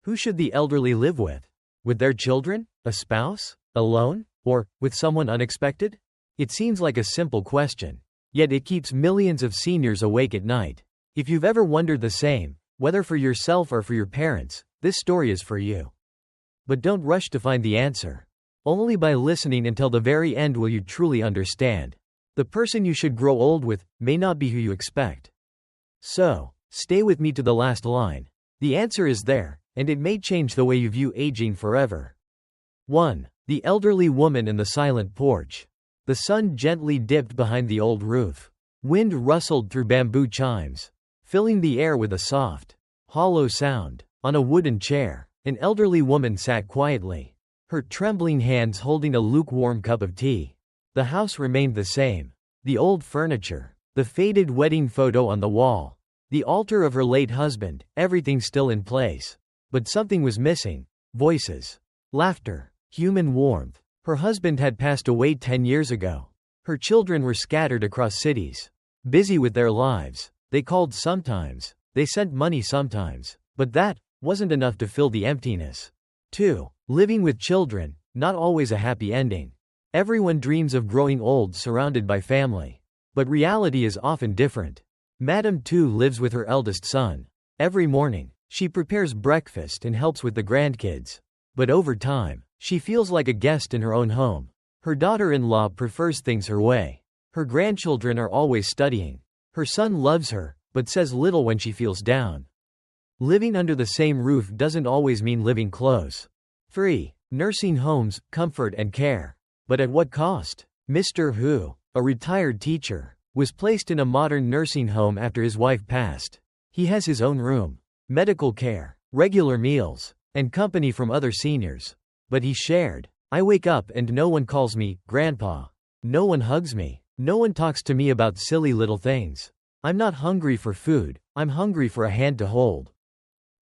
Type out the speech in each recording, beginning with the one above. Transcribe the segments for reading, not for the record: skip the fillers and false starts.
Who should the elderly live with? With their children? A spouse? Alone? Or with someone unexpected? It seems like a simple question. Yet it keeps millions of seniors awake at night. If you've ever wondered the same, whether for yourself or for your parents, this story is for you. But don't rush to find the answer. Only by listening until the very end will you truly understand. The person you should grow old with may not be who you expect. So, stay with me to the last line. The answer is there, and it may change the way you view aging forever. 1. The elderly woman in the silent porch. The sun gently dipped behind the old roof. Wind rustled through bamboo chimes, filling the air with a soft, hollow sound. On a wooden chair, an elderly woman sat quietly, her trembling hands holding a lukewarm cup of tea. The house remained the same. The old furniture, the faded wedding photo on the wall, the altar of her late husband, everything still in place. But something was missing. Voices, laughter, human warmth. Her husband had passed away 10 years ago. Her children were scattered across cities, busy with their lives. They called sometimes, they sent money sometimes, but that wasn't enough to fill the emptiness. 2. Living with children, not always a happy ending. Everyone dreams of growing old surrounded by family. But reality is often different. Madame Tu lives with her eldest son. Every morning, she prepares breakfast and helps with the grandkids. But over time, she feels like a guest in her own home. Her daughter-in-law prefers things her way. Her grandchildren are always studying. Her son loves her, but says little when she feels down. Living under the same roof doesn't always mean living close. 3. Nursing homes, comfort and care. But at what cost? Mr. Hu, a retired teacher, was placed in a modern nursing home after his wife passed. He has his own room, medical care, regular meals, and company from other seniors. But he shared. I wake up and no one calls me Grandpa. No one hugs me. No one talks to me about silly little things. I'm not hungry for food, I'm hungry for a hand to hold.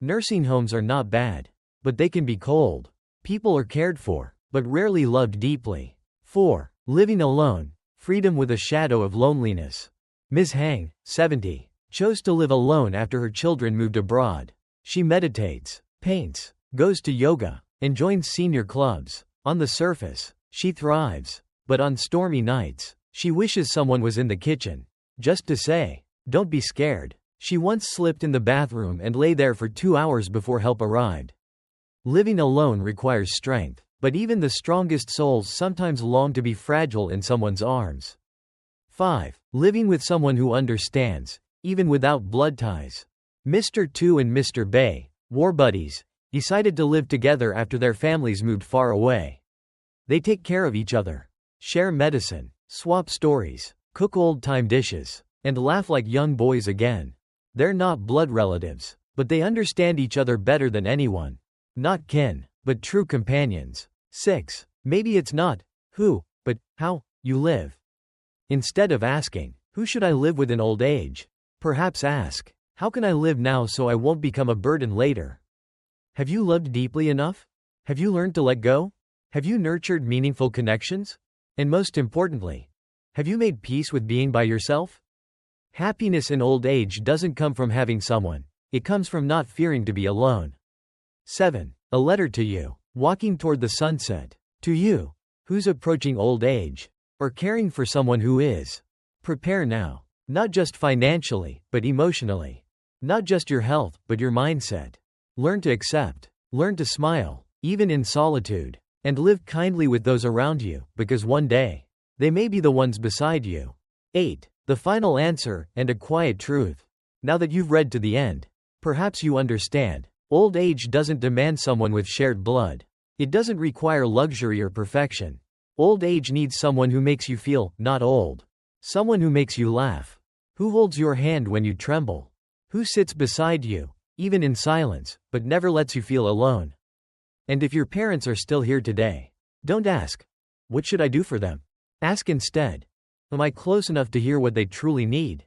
Nursing homes are not bad, but they can be cold. People are cared for, but rarely loved deeply. 4. Living alone, freedom with a shadow of loneliness. Ms. Hang, 70, chose to live alone after her children moved abroad. She meditates, paints, goes to yoga, and joins senior clubs. On the surface, she thrives, but on stormy nights, she wishes someone was in the kitchen, just to say, "Don't be scared." She once slipped in the bathroom and lay there for 2 hours before help arrived. Living alone requires strength, but even the strongest souls sometimes long to be fragile in someone's arms. 5. Living with someone who understands, even without blood ties. Mr. Tu and Mr. Bei, war buddies, decided to live together after their families moved far away. They take care of each other, share medicine, swap stories, cook old-time dishes, and laugh like young boys again. They're not blood relatives, but they understand each other better than anyone. Not kin, but true companions. 6. Maybe it's not who, but how you live. Instead of asking, who should I live with in old age? Perhaps ask, how can I live now so I won't become a burden later? Have you loved deeply enough? Have you learned to let go? Have you nurtured meaningful connections? And most importantly, have you made peace with being by yourself? Happiness in old age doesn't come from having someone, it comes from not fearing to be alone. 7. A letter to you, walking toward the sunset. To you, who's approaching old age, or caring for someone who is. Prepare now, not just financially, but emotionally. Not just your health, but your mindset. Learn to accept, learn to smile, even in solitude, and live kindly with those around you, because one day, they may be the ones beside you. 8. The final answer, and a quiet truth. Now that you've read to the end, perhaps you understand. Old age doesn't demand someone with shared blood. It doesn't require luxury or perfection. Old age needs someone who makes you feel not old. Someone who makes you laugh. Who holds your hand when you tremble. Who sits beside you, even in silence, but never lets you feel alone. And if your parents are still here today, don't ask, what should I do for them? Ask instead, am I close enough to hear what they truly need?